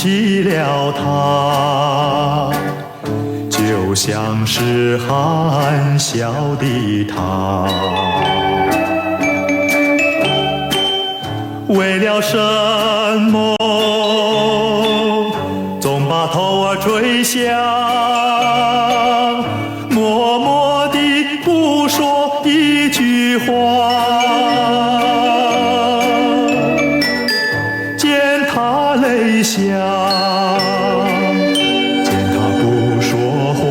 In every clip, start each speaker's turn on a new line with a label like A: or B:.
A: 起了他，就像是含笑的他。为了什么总把头垂下，默默地不说一句话，见他泪下，见他不说话，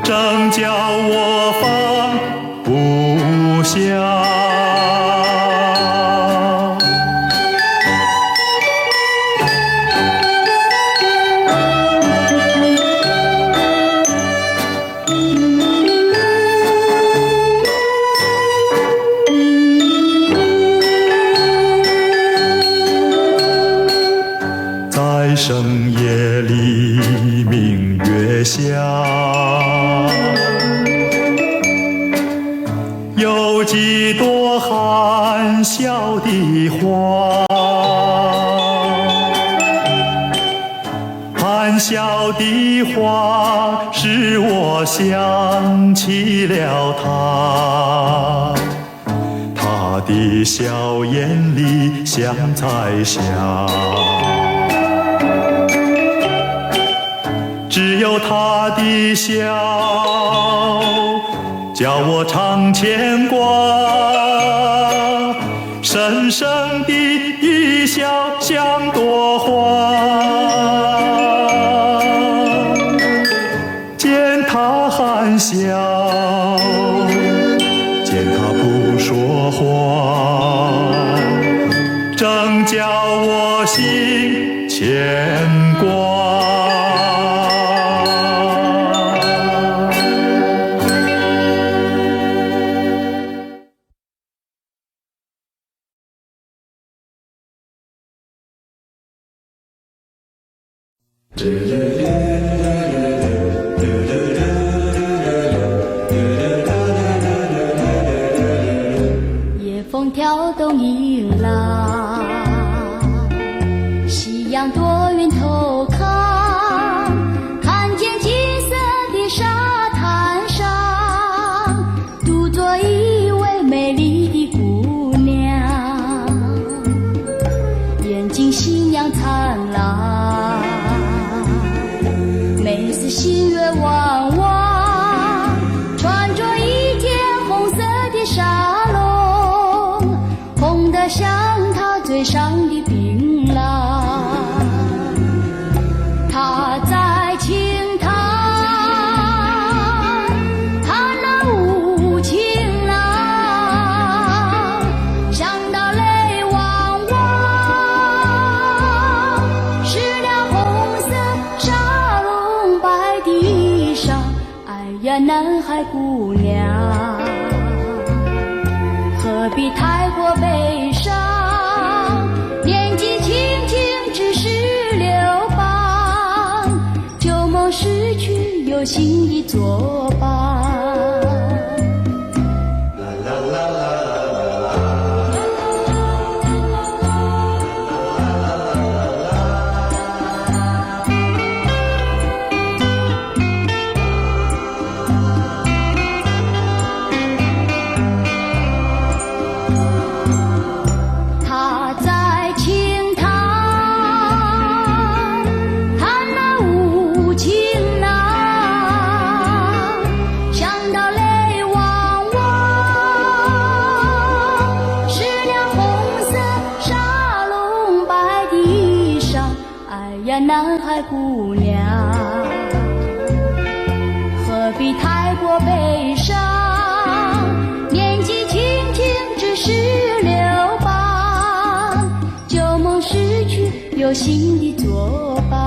A: 正叫我放不下。在深夜里明月下，有几朵含笑的花，含笑的花使我想起了他，他的笑眼里像彩霞，只有他的笑叫我常牵挂，深深的一笑像朵花，见他含笑，见他不说话，正叫我心牵挂。
B: 夜风挑动银浪，夕阳多云透康，看见金色的沙滩上，独坐一位美丽的姑娘，眼睛星亮灿烂，眉似新月弯弯，穿着一件红色的纱笼，红得像她嘴上的槟榔。她在轻弹，弹那无情郎，想到泪汪汪，湿了红色纱笼白的衣裳。哎呀，南海姑娘，何必太过悲伤？年纪轻轻只是流邦，旧梦逝去有新的作伴。她在轻弹，弹那无情郎，想到泪汪汪，湿了红色纱笼白的衣裳。哎呀，南海姑娘，何必太过悲伤？年纪轻轻只是流邦，旧梦逝去有新的作伴。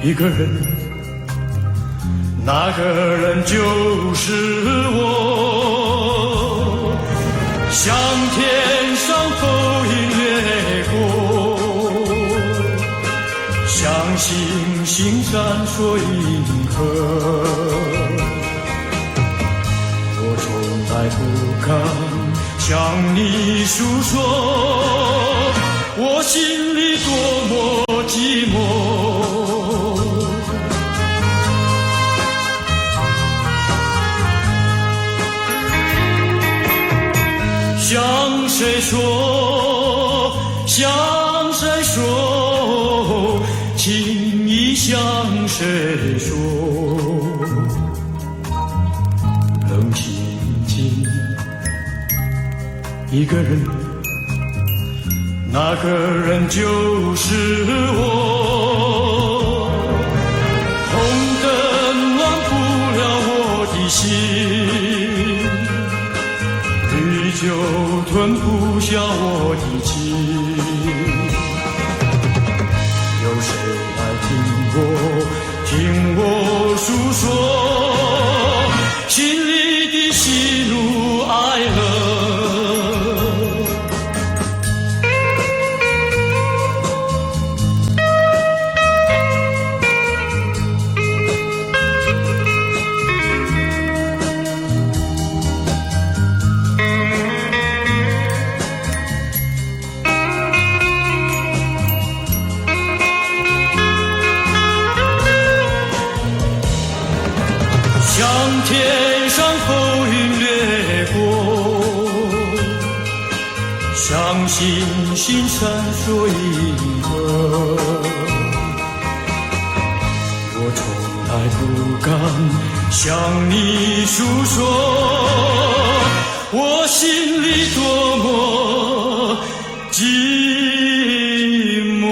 A: 一个人，那个人就是我。像天上浮云掠过，像星星闪烁银河。我从来不敢向你诉说，我心里多么寂寞。向谁说？向谁说？情意向谁说？冷静静，一个人，那个人就是我。红灯暖不了我的心，就吞不下我的情，有谁来听我诉说心里的喜怒哀乐？像天上浮云掠过，像星星闪烁银河。我从来不敢向你诉说，我心里多么寂寞。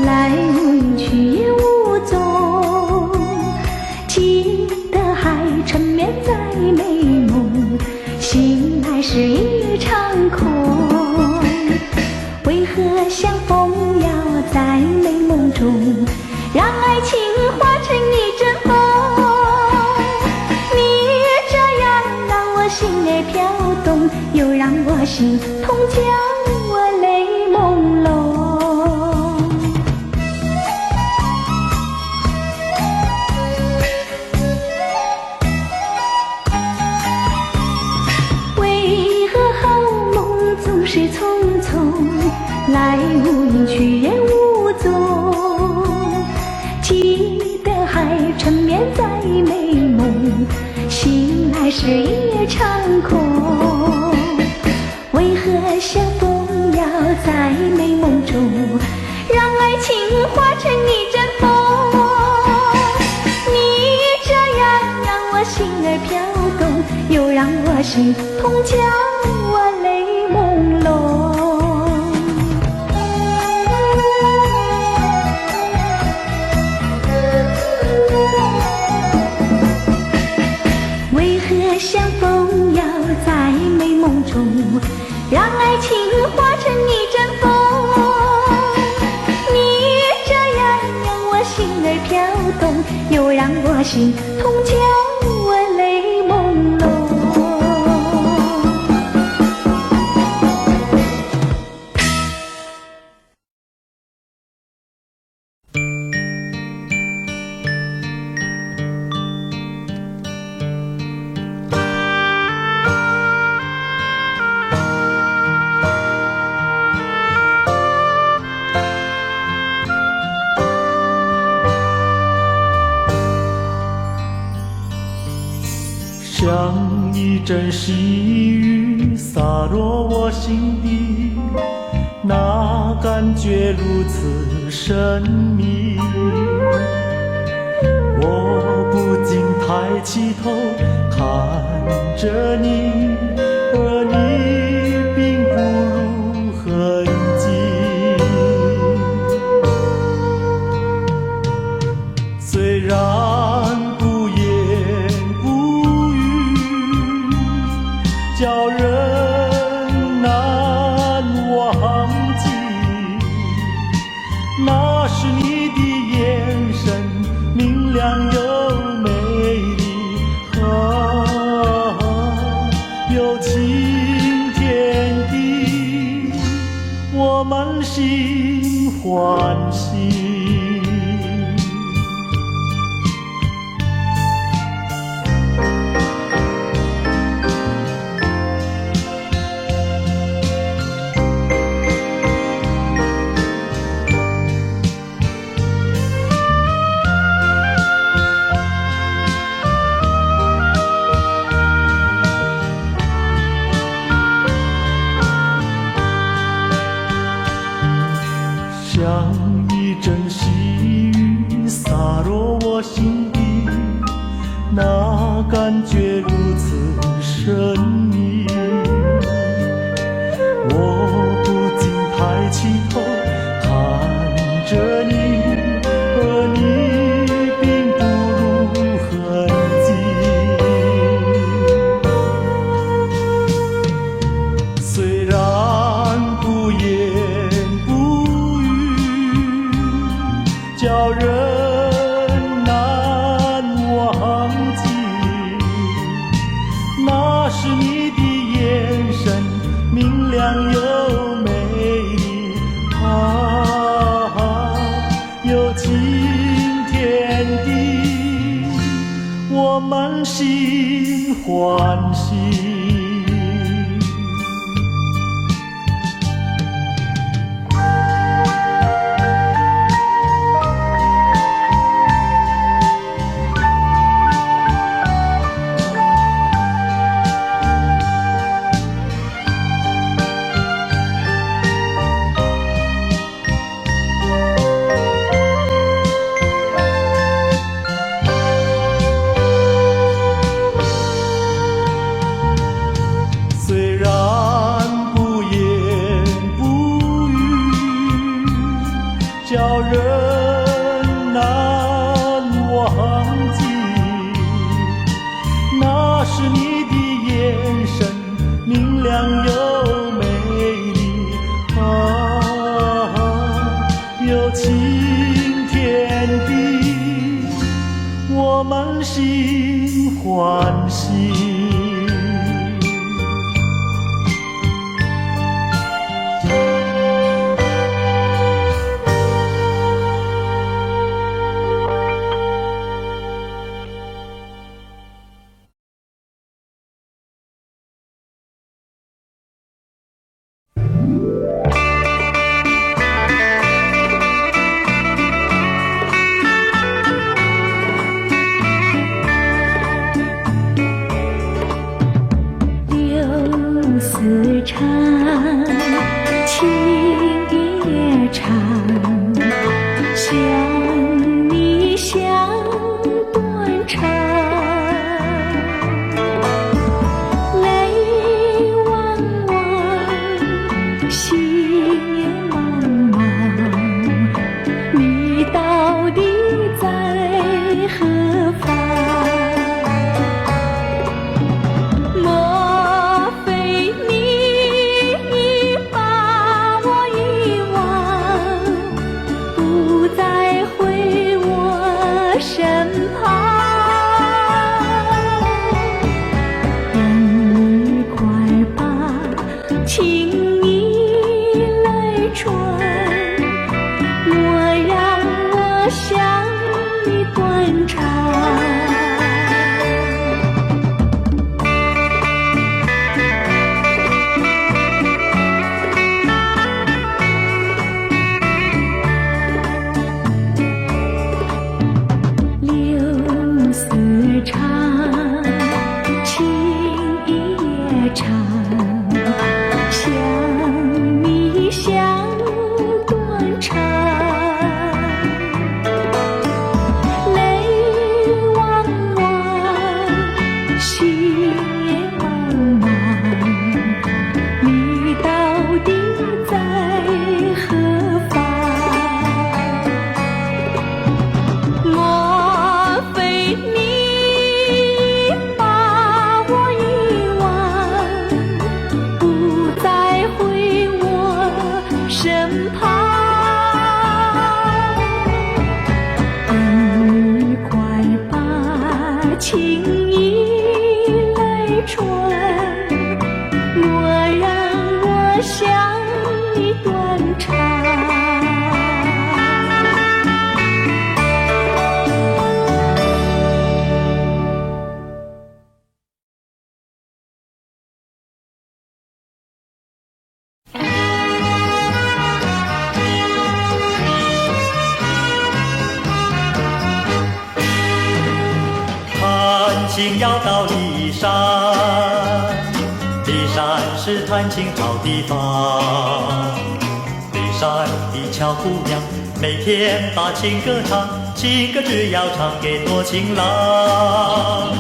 B: 来无影去也无踪，记得还沉眠在美梦，醒来是一场空。为何相逢要在美梦中，让爱情化成一阵风？你这样让我心儿飘动，又让我心痛，叫我泪朦胧。是匆匆，来无影去也无踪，记得还沉眠在美梦，醒来是一场空。为何相逢要在美梦中，让爱情化成一阵风？你这样让我心儿飘动，又让我心痛，叫我泪朦胧。为何相逢要在美梦中，让爱情化成一阵风？你这样让我心儿飘动，又让我心痛，叫我泪朦胧。
A: 像一阵细雨洒落我心底，那感觉如此神秘。抬起头看着你，而你并不如痕迹。虽然不言不语，叫人难忘记，那是你的眼神明亮又美丽，有晴天地，我满心欢喜。像一阵细雨洒落我心底，那感觉如此神秘。我不禁抬起头看着你，而你并不如痕迹。虽然不言叫人难忘记，那是你的眼神明亮又美丽，有晴天地，我满心欢喜。虽然不言不语，叫人难忘记，那是你的眼神明亮又美丽，有晴天地，我满心欢喜。
B: 丝缠，情也长，想你像断肠，泪汪汪，心也茫茫，你到底在何方？身旁，人儿快把情意来传，莫让我向你断肠。丝长，情也长，想你像断肠，泪汪
C: 情要到骊山，骊山是弹琴好地方。骊山的巧姑娘每天把情歌唱，情歌只要唱给多情郎。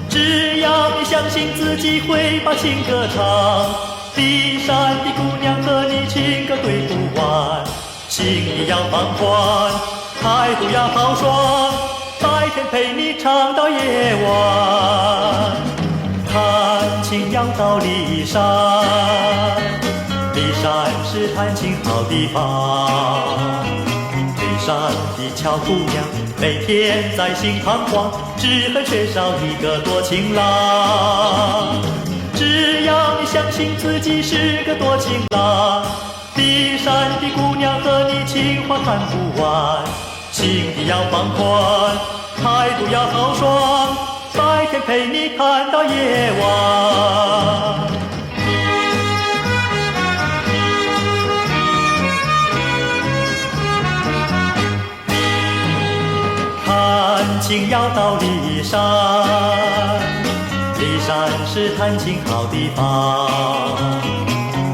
C: 只要你相信自己会把情歌唱，骊山的姑娘和你情歌对不完。心里要放宽，态度要豪爽，白天陪你唱到夜晚。弹琴要到骊山，骊山是弹琴好地方。骊山的巧姑娘每天在心彷徨，只恨缺少一个多情郎。只要你相信自己是个多情郎，骊山的姑娘和你情话谈不完。心地要放宽，态度要豪爽，白天陪你看到夜晚。弹琴要到骊山，骊山是弹琴好地方。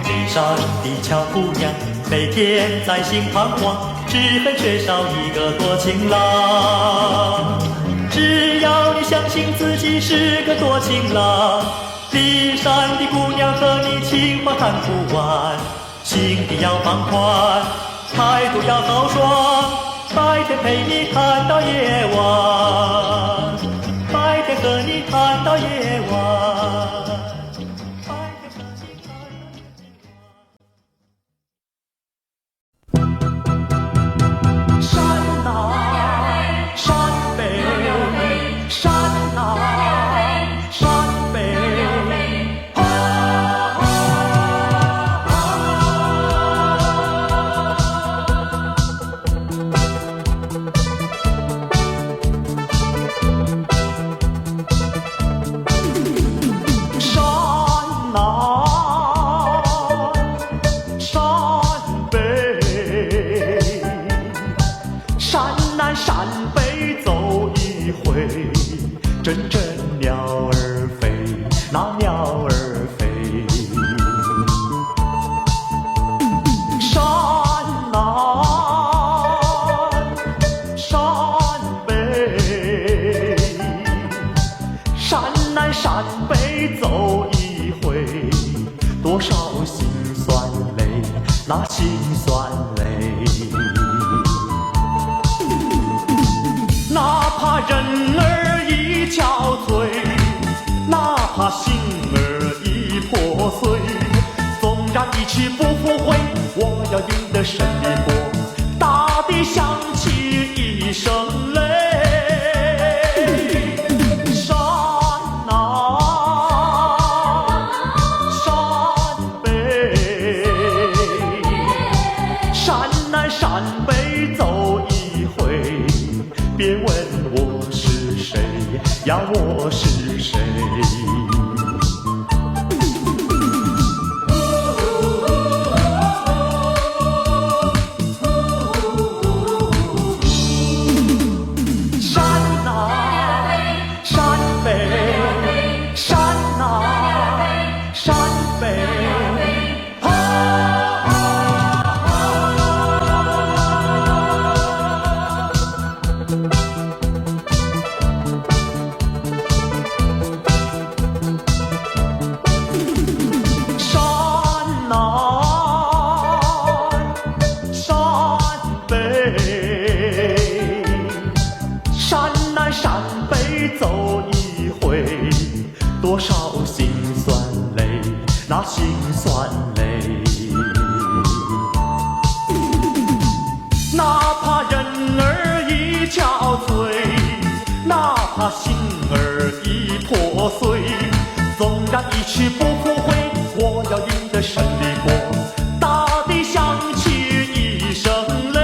C: 骊山的巧姑娘每天在心彷徨，只恨缺少一个多情郎。只要你相信自己是个多情郎，骊山的姑娘和你情话谈不完。心地要放宽，态度要豪爽，白天陪你谈到夜晚，白天和你谈到夜晚。
A: 阵阵鸟儿飞，那鸟儿飞。山南山北，山南山北走一回，多少辛酸泪，那辛酸泪。哪怕人儿已憔悴，哪怕心儿已破碎，纵然一去不复回，我要赢得胜利国，大地响起一声雷。山南山北，山南山北走一回，别问我是谁呀，我是谁？山南山北，山南山北。山北走一回，多少辛酸泪，那辛酸泪。哪怕人儿已憔悴，哪怕心儿已破碎，纵然一去不复回，我要赢得胜利国，大地响起一声雷。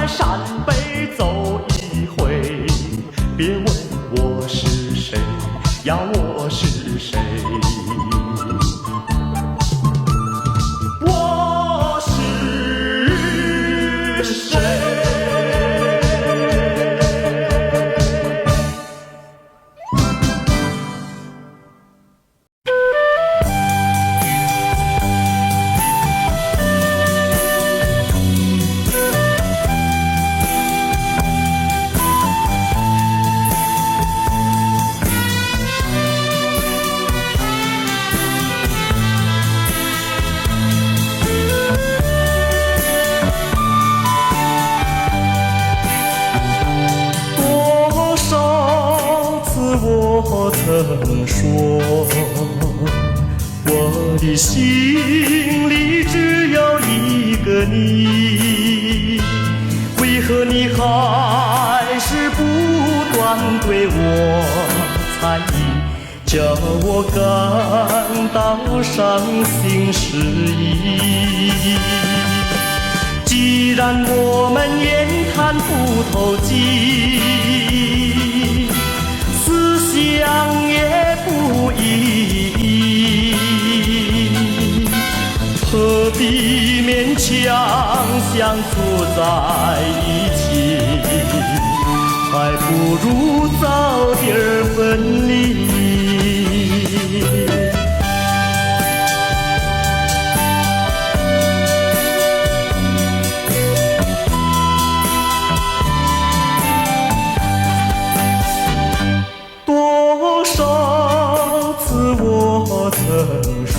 A: 山北走一回，别问我是谁呀，我是谁？我曾说，我的心里只有一个你，为何你还是不断对我猜疑，叫我感到伤心失意。既然我们言谈不投机，思想也不一样，何必勉强相处在一起，还不如早点分离。多少次我曾说，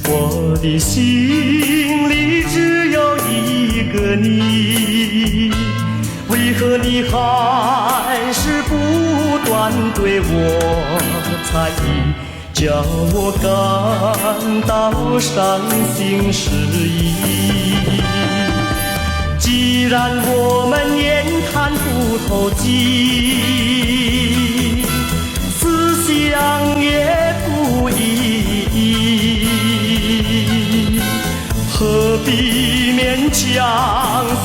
A: 我的心里只有一个你，为何你还是不断对我猜疑，叫我感到伤心失意。既然我们言谈不投机，思想也不一样，何必勉强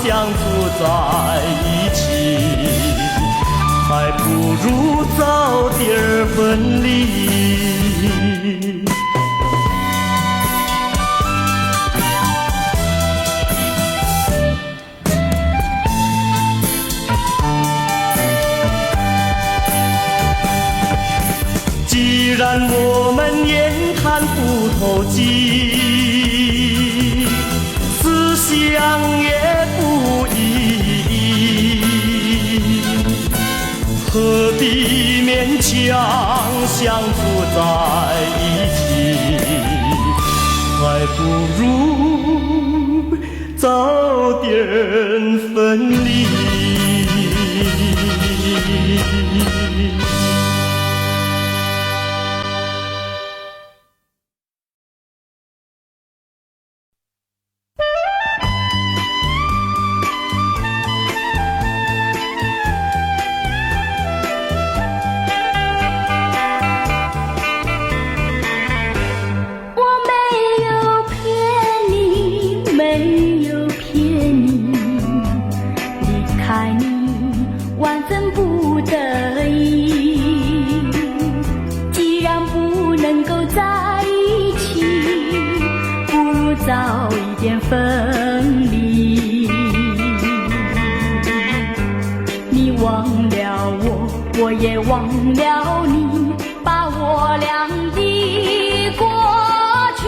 A: 相处在一起，还不如早点分离。既然我们言谈不投机，思想也不一样，何必勉强相处在一起，还不如早点分离。
B: 早一点分离。你忘了我，我也忘了你，把我俩的过去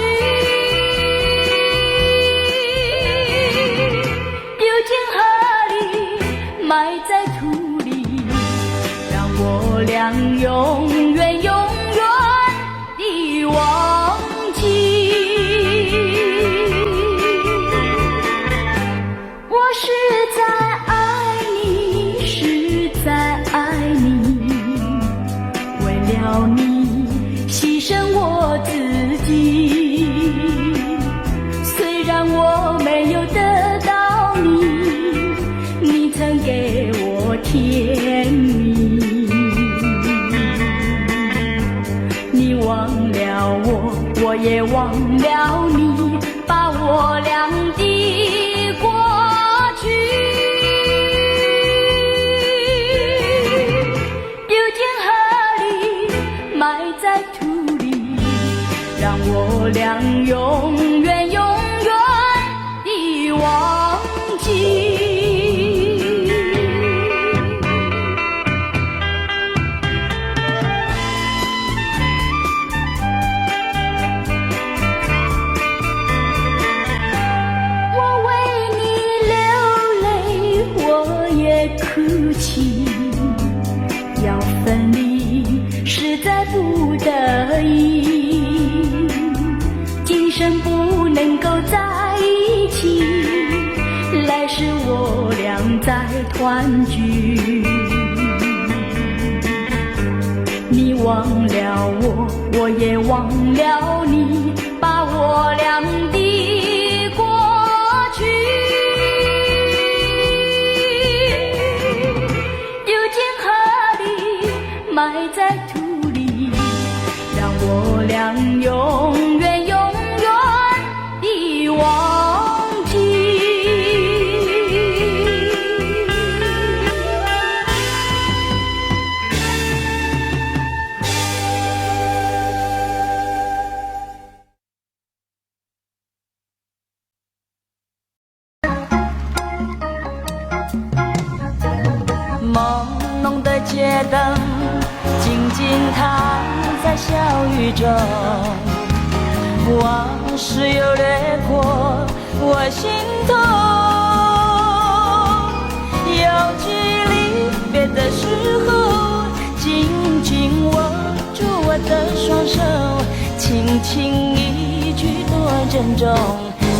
B: 丢进河里，埋在土里，让我俩永远永远地忘记。实在爱你，实在爱你，为了你牺牲我自己。虽然我没有得到你，你曾给我甜蜜。你忘了我，我也忘了你，把我俩的让我俩永远永远地忘记。我为你流泪，我也哭泣，要分离实在不得已。今生不能够在一起，来世我俩再团聚。忘了我，我也忘了你，把我俩的过去丢进河里，埋在土里，让我俩永远永远地忘记。朦胧的街灯静静躺在小雨中，往事又掠过我心头。要距离别的时候，紧紧握住我的双手，轻轻一句多珍重，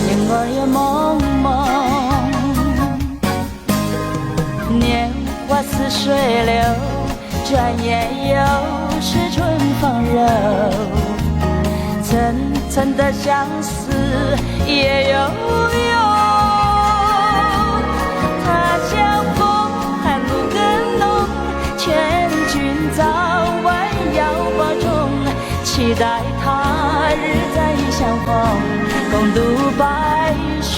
B: 令我也懵懵。年华似水流，转眼又是春放柔。层层的相思也悠悠，他乡风寒露更浓，劝君早晚要保重，期待他日再相逢，共度白首。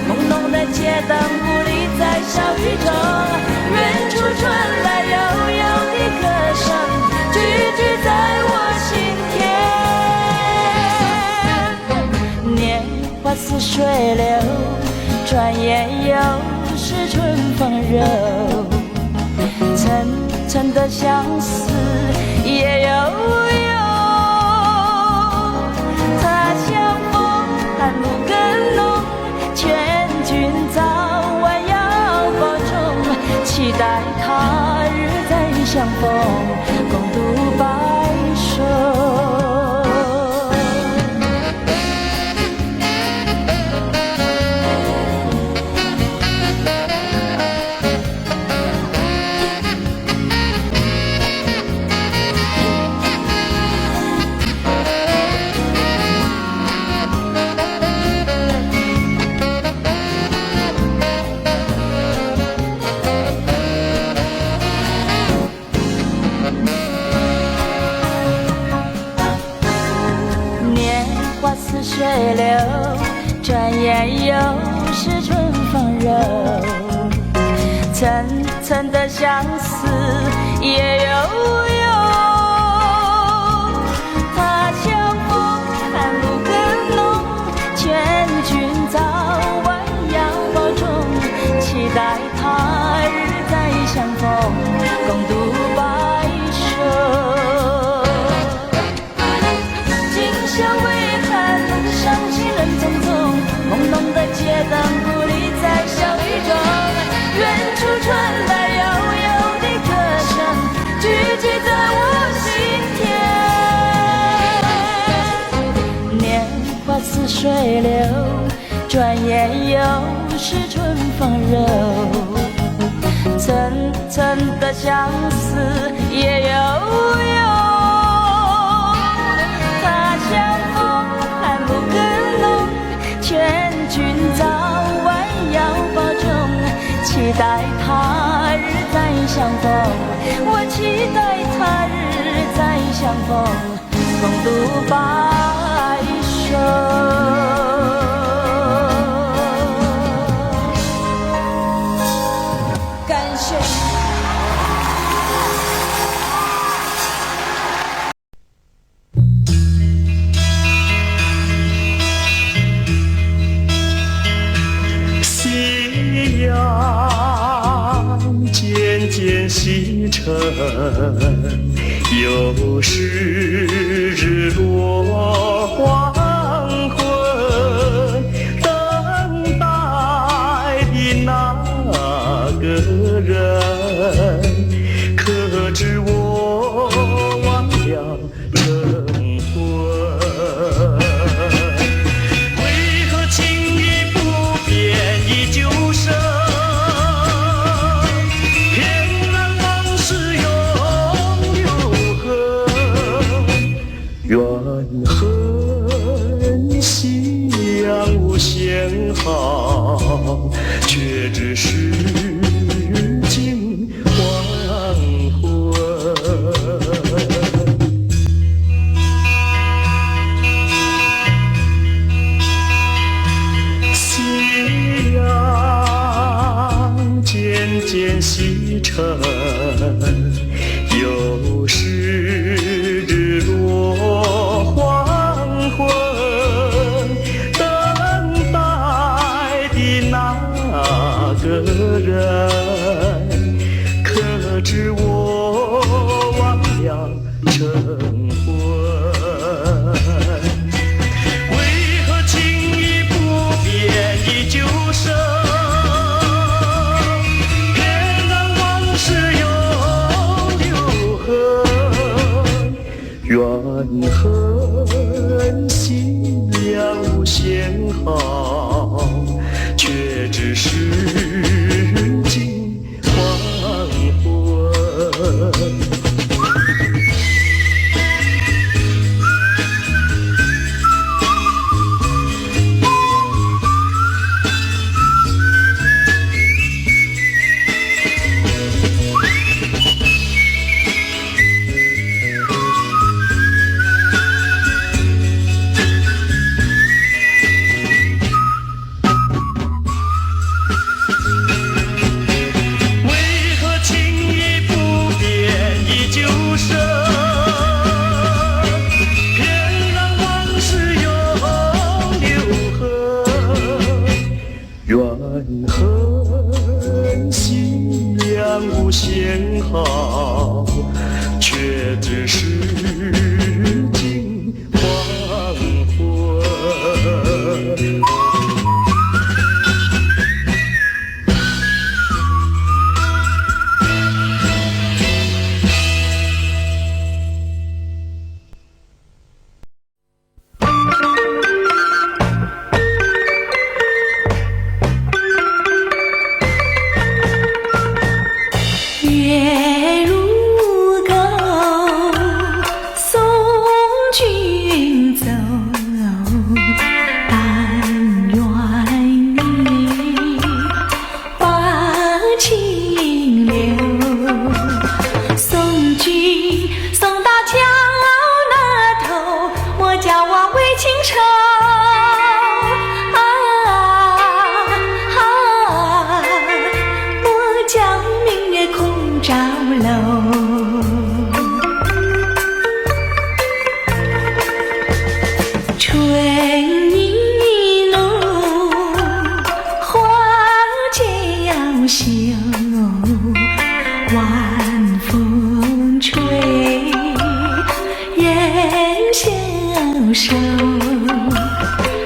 B: 朦胧的街灯不离在小雨中，远处传来悠悠的歌声，句句在我心田。年华似水流，转眼又是春风柔。层层的相思也悠悠，他乡风寒露更浓，劝君早晚要保重，期待他日再相逢，共度白首。水流，转眼又是春风柔。层层的相思也悠悠，他乡风寒露更浓，劝君早晚要保重，期待他日再相逢，共度白首。朦胧的街灯不离在小雨中，远处传来悠悠的歌声，句句在我心田。年华似水流，转眼又是春风柔。层层的相思也悠悠，他乡风寒露更浓，劝君早晚要保重，期待他日再相逢，我期待他日再相逢，共度白首。感谢。
A: 渐渐西沉，又是日落黄昏，等待的那个人，可知我忘了晨昏？为何情意不变依旧深？却只是近黄昏。夕阳渐渐西沉，又是日落黄昏，等待的那个人，可知我忘了晨昏？为何轻易不变的旧生，偏让往事永留痕？怨恨心了无限好，却只是近黄昏。怨恨心量无限好，却只是近黄昏。
B: 月如钩，送君走，但愿你把情留。送君送到桥那头，莫教我为情愁。着楼，春意浓，花娇羞，晚风吹，人消瘦。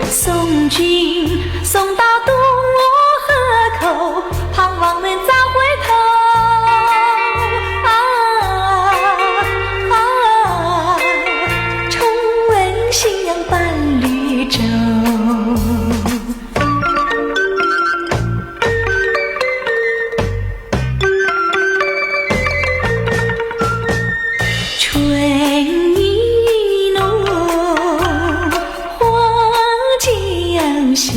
B: 送君送到渡河口，盼望能早回头。春意浓，花娇羞，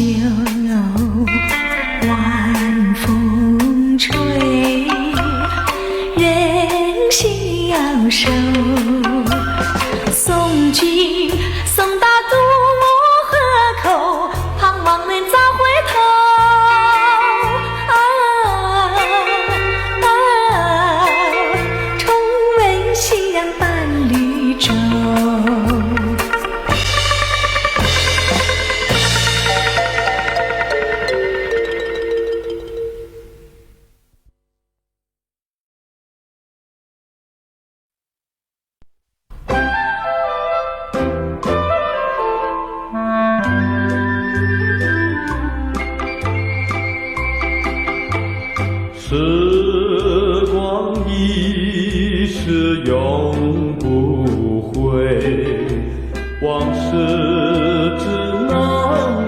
B: 晚风吹，人消瘦。送君送到渡河口，盼望能早回头。重温夕阳伴绿洲。
A: 时光一逝永不回，往事只能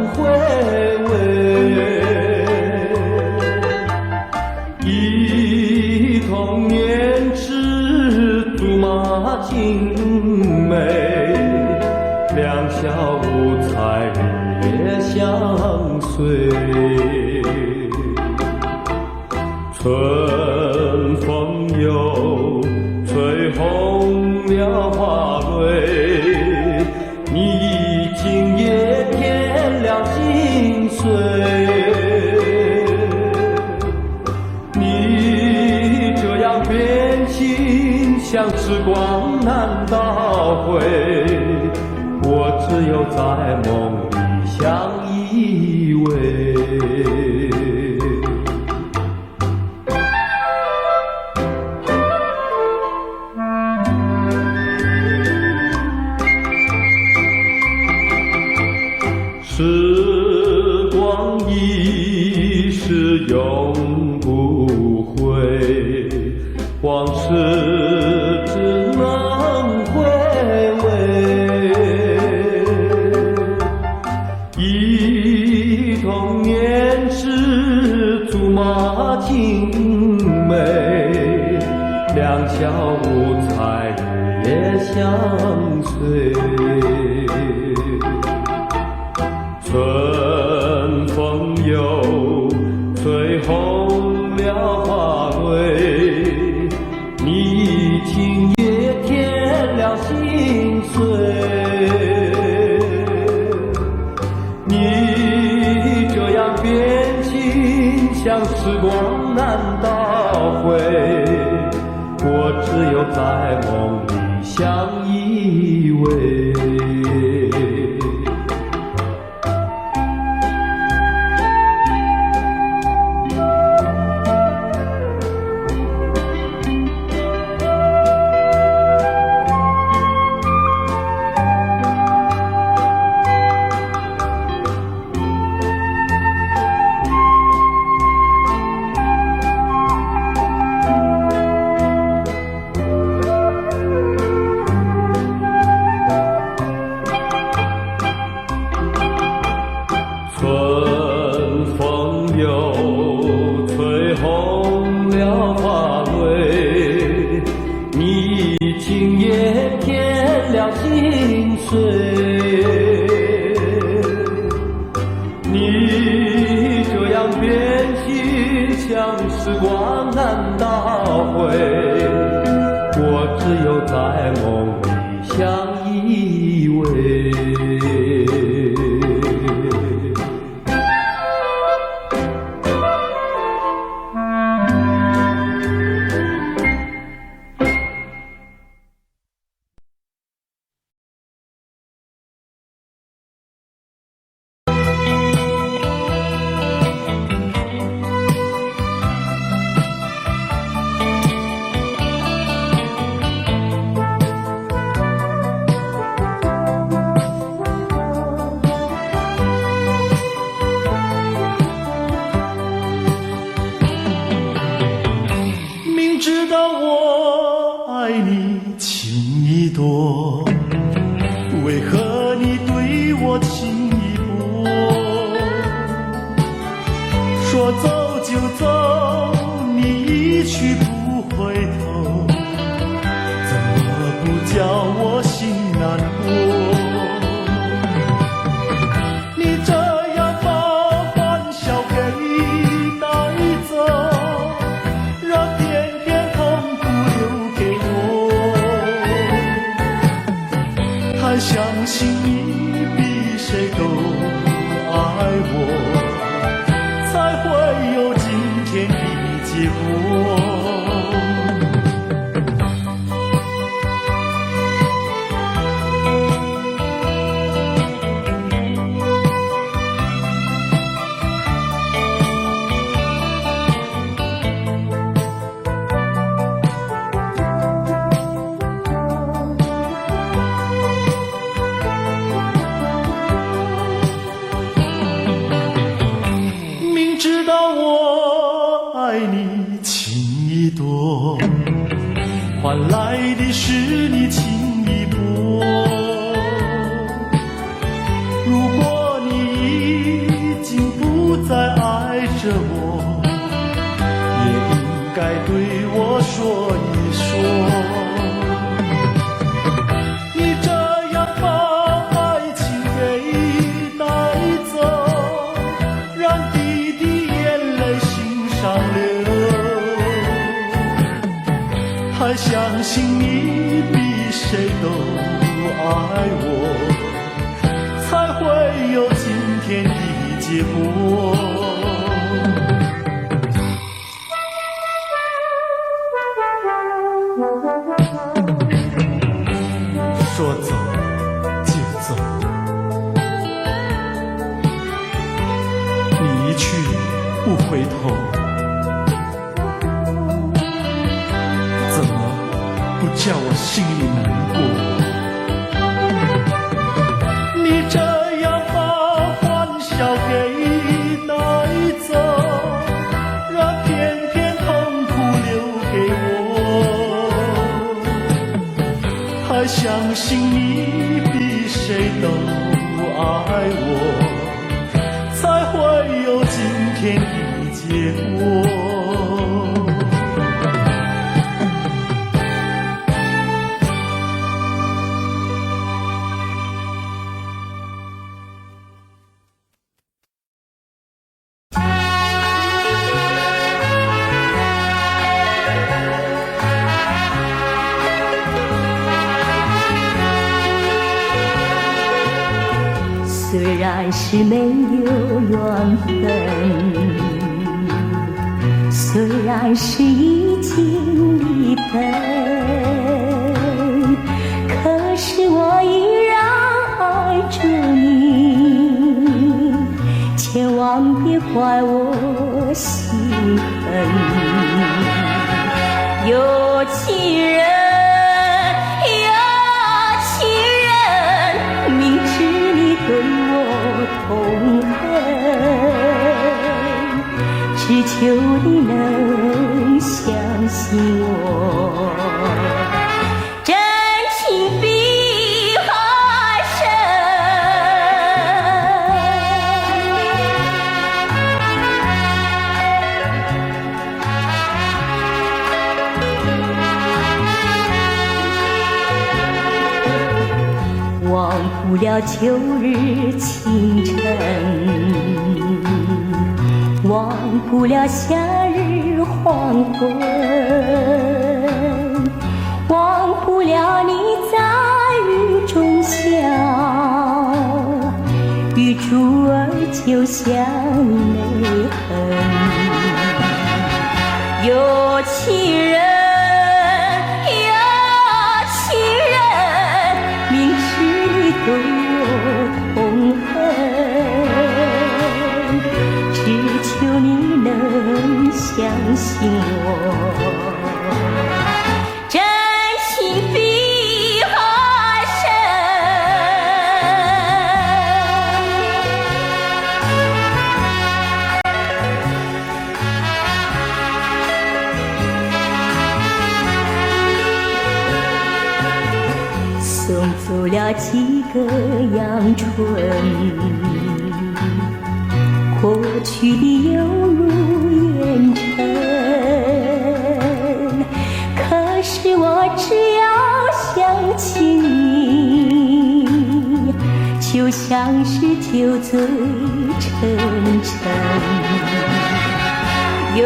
A: 回味。忆童年时竹马青梅，两小无猜日夜相随。
D: 想时光难倒回，我只有在梦里相依偎。时光一逝永不回，往事只能回味。忆童年时竹马青梅，两小无猜日夜相随。春风又吹红了花蕊，你今夜添了心碎。你这样变心，像时光难倒回，我只有在梦里相依偎。春风又吹红了花蕊，你今夜添了心碎。你这样变心，像时光难倒回，我只有在梦里相依偎。
A: 知道我爱你情意多，为何你对我情意薄？说走就走，你一去不回头，怎么不叫我心难过？你这样把欢笑给带走，让天天痛苦留给我。还相信你比谁都爱我，才会有今天的结果。知道我爱你情意多，换来的是你情意薄。如果你已经不再爱着我，也应该对我说一说。你这样把爱情给带走，让还相信你比谁都爱我，才会有今天的结果。
E: 不回头，怎么不叫我心里难过？你这样把欢笑给带走，让偏偏痛苦留给我，还相信你比谁都爱我，才会有今天的结果。
B: 虽然是没有缘分，虽然是已经离分，可是我依然爱着你，千万别怪我心狠。有情人对我痛恨，只求你能相信我，真情比海深。忘不了秋日清晨，忘不了夏日黄昏，忘不了你在雨中笑，雨珠儿就像泪痕。有情人对我痛恨，只求你能相信我，真情比海深。送走了几个阳春，过去的犹如烟尘，可是我只要想起你，就像是酒醉沉沉。有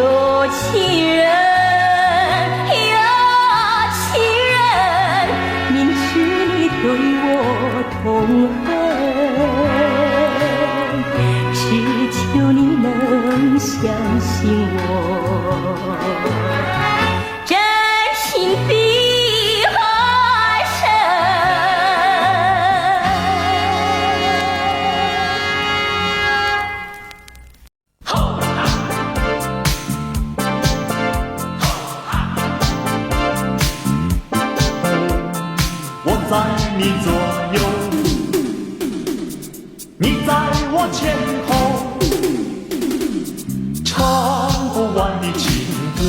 B: 情人对我痛恨，只求你能相信我，真情比海深。
C: 我在你左右，你在我前后，唱不完的情歌。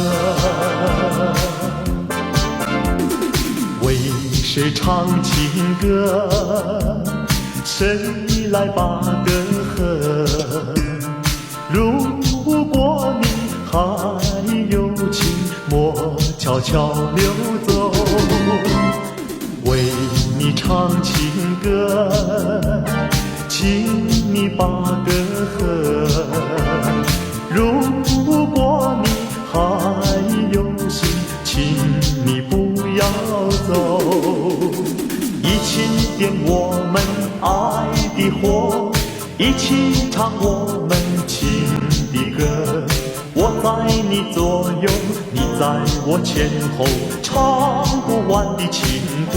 C: 为谁唱情歌？谁来把歌哼？如果你还有情，莫悄悄溜走。为你唱情歌，请你把歌哼。如果你还有心，请你不要走。一起点我们爱的火，一起唱我们情的歌。我在你左右，你在我前后，唱不完的情歌。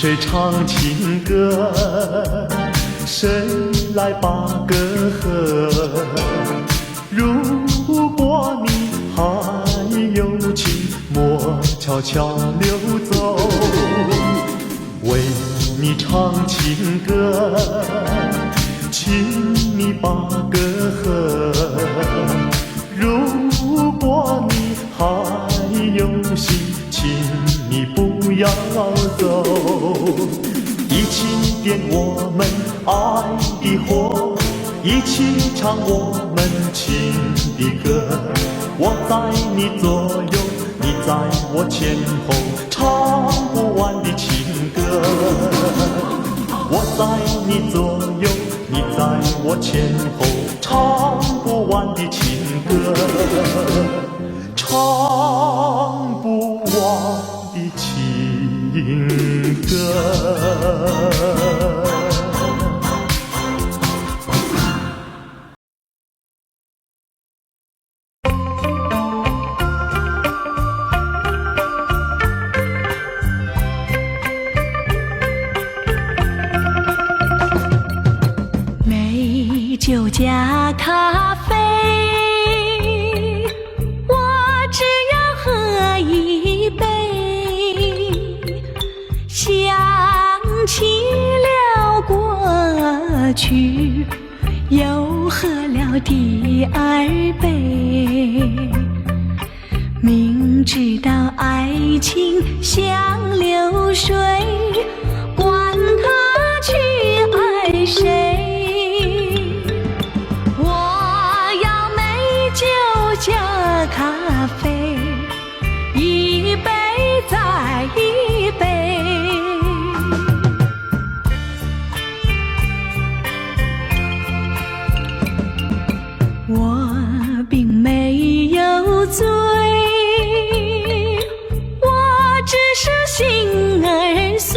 E: 谁唱情歌？谁来把歌和？如果你还有情，莫悄悄溜走。为你唱情歌，请你把歌和。如果你还有心，请你不要走。一起点我们爱的火，一起唱我们情的歌。我在你左右，你在我前后，唱不完的情歌。我在你左右，你在我前后，唱不完的情歌，唱不完的情歌。
B: 酒加咖啡，我只要喝一杯。想起了过去，又喝了第二杯。明知道爱情像流水，管他去爱谁。加咖啡，一杯再一杯。我并没有醉，我只是心儿碎。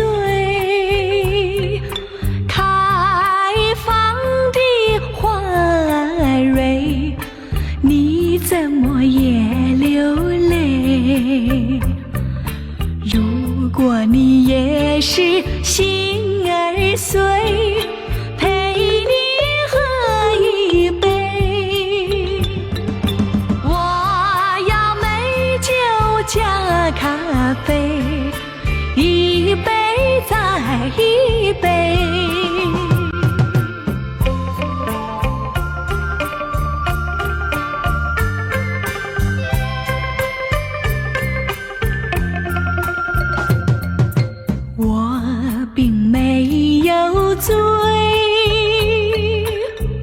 B: 开放的花蕊，你怎么也流泪？如果你也是心儿碎，陪你喝一杯。我要美酒加咖啡，一杯再一杯。我并没有醉，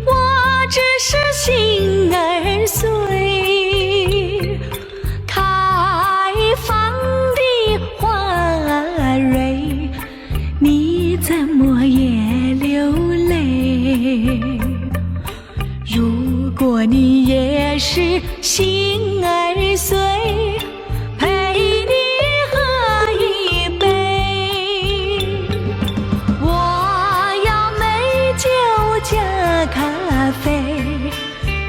B: 我只是心儿碎。开放的花蕊，你怎么也流泪？如果你也是心儿碎，咖啡，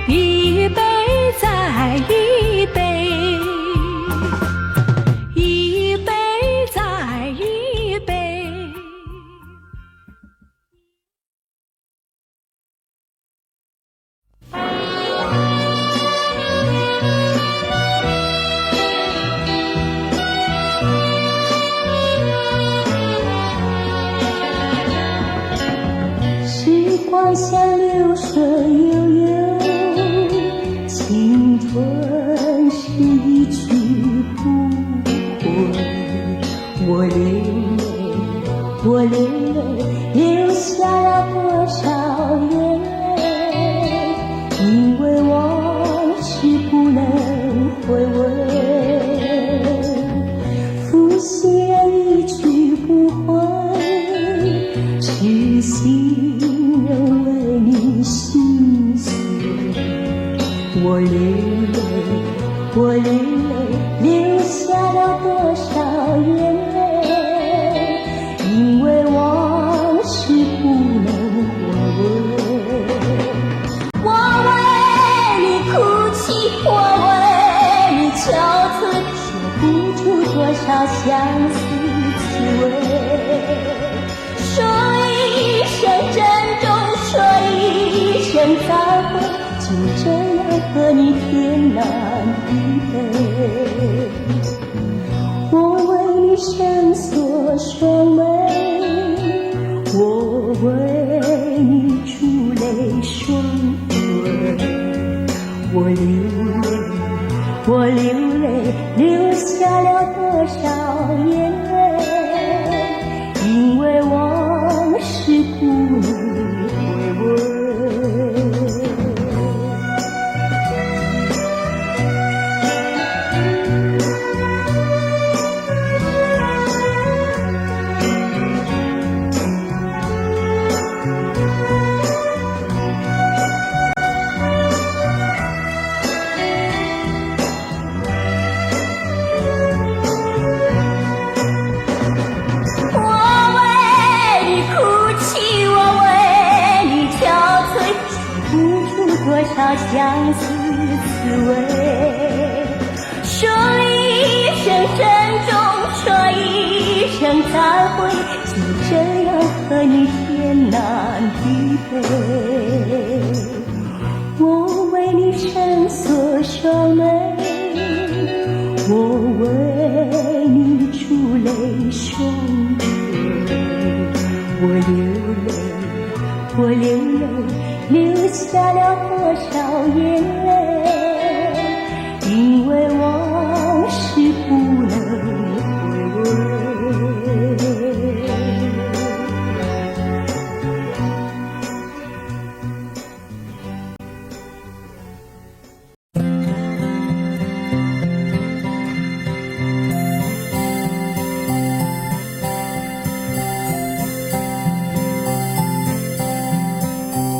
B: 一杯再一杯，一杯再一杯。
F: 时光像流水悠悠，青春是一去不回。我流泪，我流泪，流下了多少眼泪？因为往事不能回味，浮现一去不回，痴心人为你心碎。我流泪，我流泪，流下了多少眼泪？因为往事不能回味。我为你哭泣，我为你憔悴，说不出多少相思滋味。会，就这样和你天南地北。我为你深锁双眉，我为你珠泪双对。我流泪，我流泪，流下了多少眼泪，因为往事不能回味。相思滋味，说一声珍重，说一声再会，就这样和你天南地北。我为你深锁双眉，我为你珠泪双对。我流泪，我流泪，流下了多少眼泪，因为往事不能回味。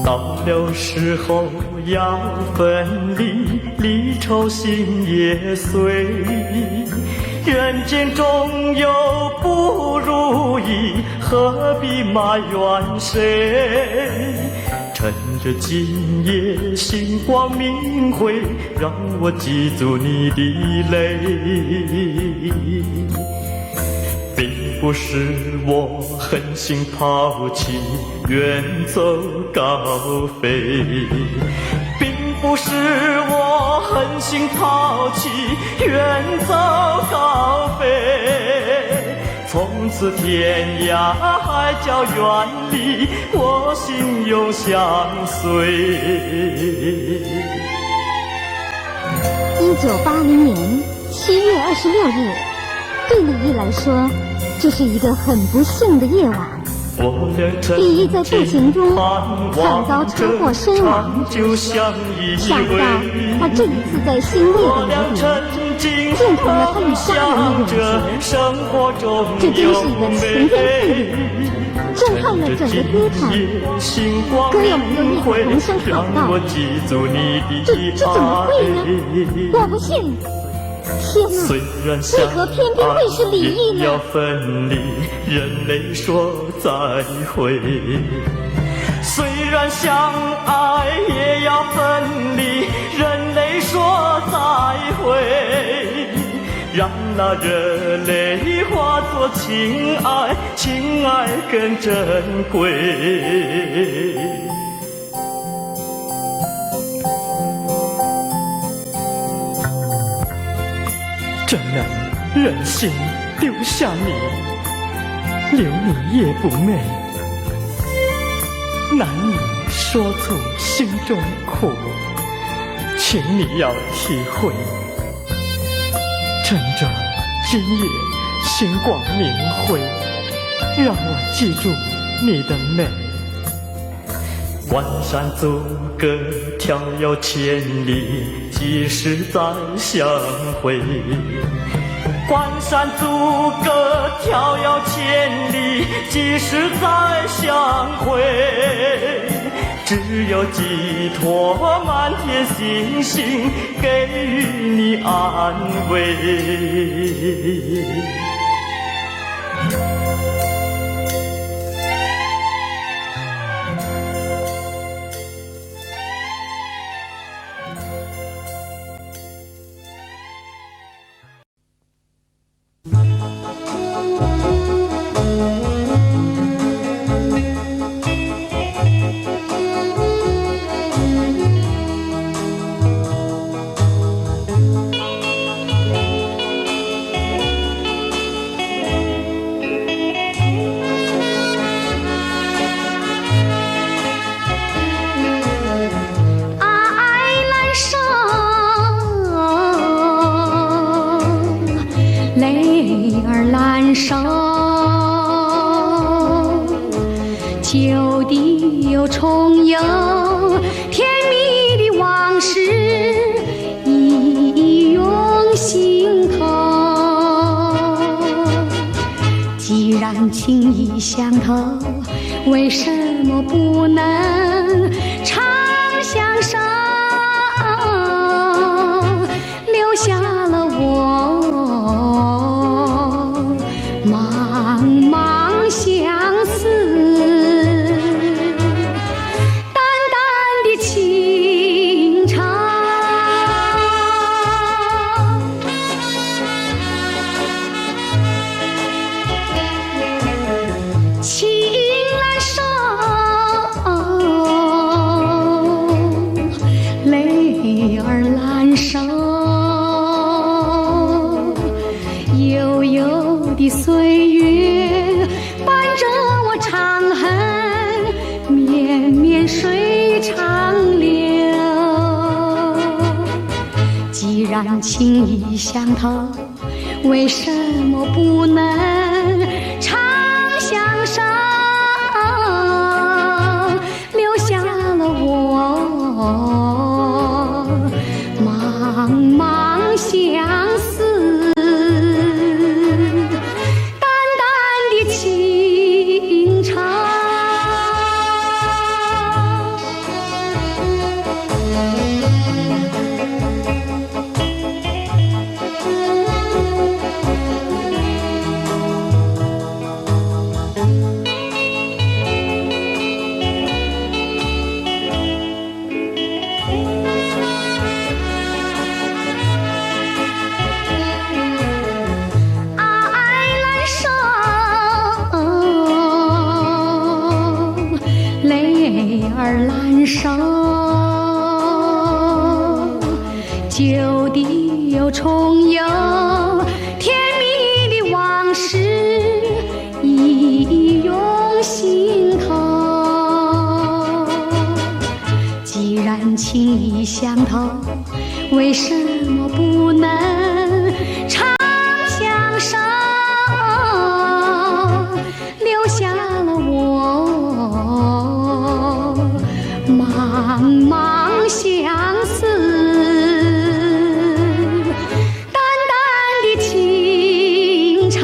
E: 到了时候要分离，离愁心也碎。人间总有不如意，何必埋怨谁？趁着今夜星光明辉，让我记住你的泪。并不是我狠心抛弃，远走高飞，并不是我狠心抛弃，远走高飞。从此天涯海角远离，我心永相随。
G: 1980年7月26日，对李毅来说，这是一个很不幸的夜晚。李毅在步行中惨遭车祸身亡，想不到他这一次在新烈的留底，见证了他与家人的永结。这真是一个晴天霹雳，震撼了整个歌坛。歌友们都异口同声喊道：这怎么会呢？我不信！天哪，为何偏偏会是李毅呢？
E: 要分离，人类说再会。虽然相爱也要分离，人类说再会。让那热泪化作情爱，情爱更珍贵。怎能忍心丢下你，留你夜不寐，难以说出心中苦，请你要体会。趁着今夜星光明辉，让我记住你的美。万山阻隔，迢遥千里，几时再相会？关山阻隔，迢遥千里，几时再相会？只有寄托满天星星，给予你安慰。
B: 情意相投，为什么不能长相守？留下了我茫茫相思，淡淡的情长。情难收，泪儿难收，悠悠的岁月伴着我长恨，绵绵水长流。既然情意相投，为什么不能长相守？留下了我茫茫相思，淡淡的情长。泪儿难收，旧地又重游，甜蜜的往事一涌心头。既然情意相投，为什么不能长相守？留下了我茫茫相思，淡淡的情长。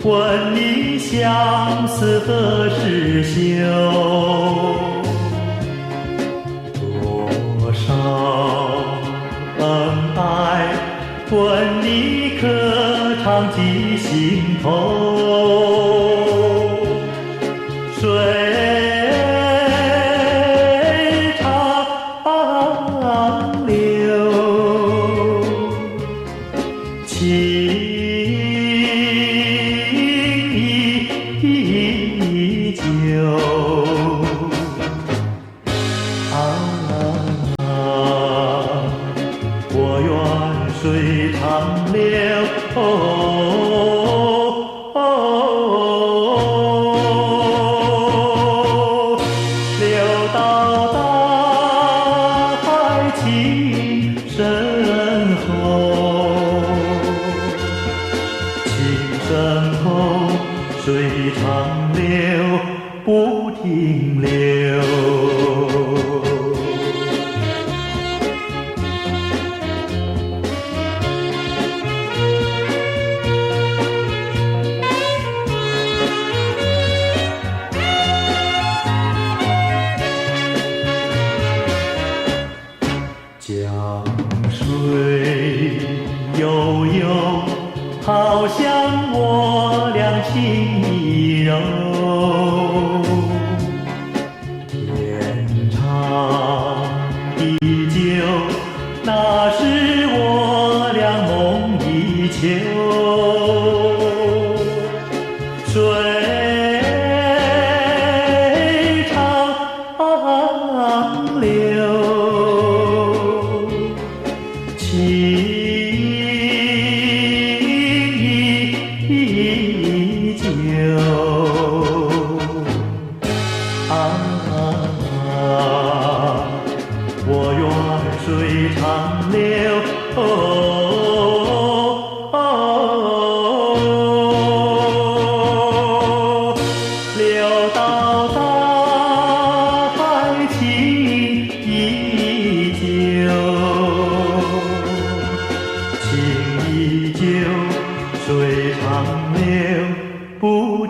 E: 问你相思何时休？多少等待，问你可常记心头？水长流，情依旧。我愿水长流，流到大海情深厚，情深厚，水长流不停留。江水悠悠，好像我俩情意柔。天长地久，那是我俩梦一秋。水长流，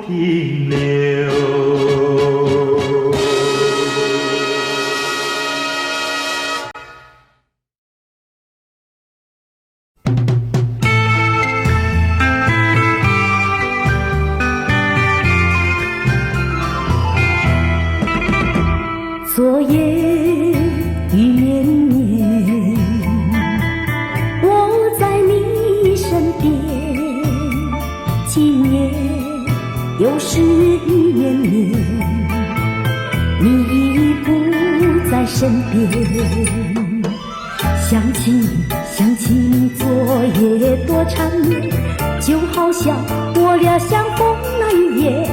E: 停留。
F: 昨夜雨绵绵，我在你身边。今夜又是雨绵绵，你已不在身边。想起你昨夜多缠绵，就好像我俩相逢那一夜。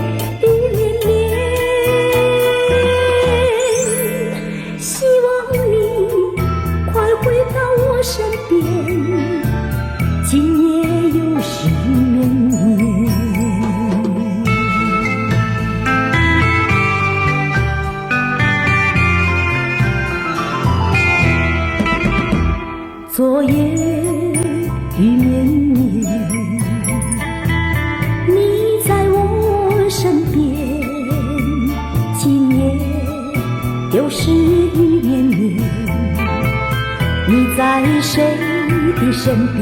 F: 身边，今夜又是雨绵绵。昨夜雨绵绵，你在我身边。今夜又是雨绵绵。你在谁的身边？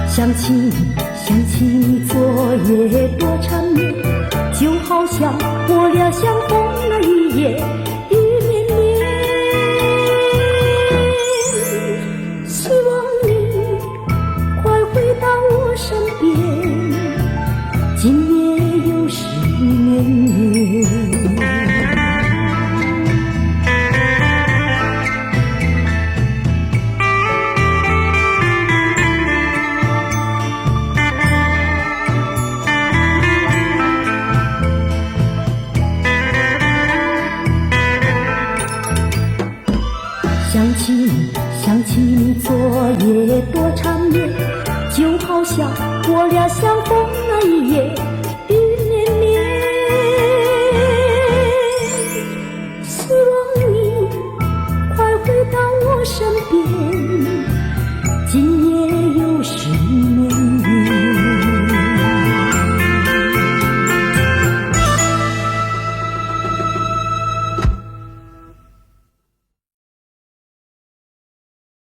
F: 想起你昨夜多缠绵，就好像我俩相逢那一夜。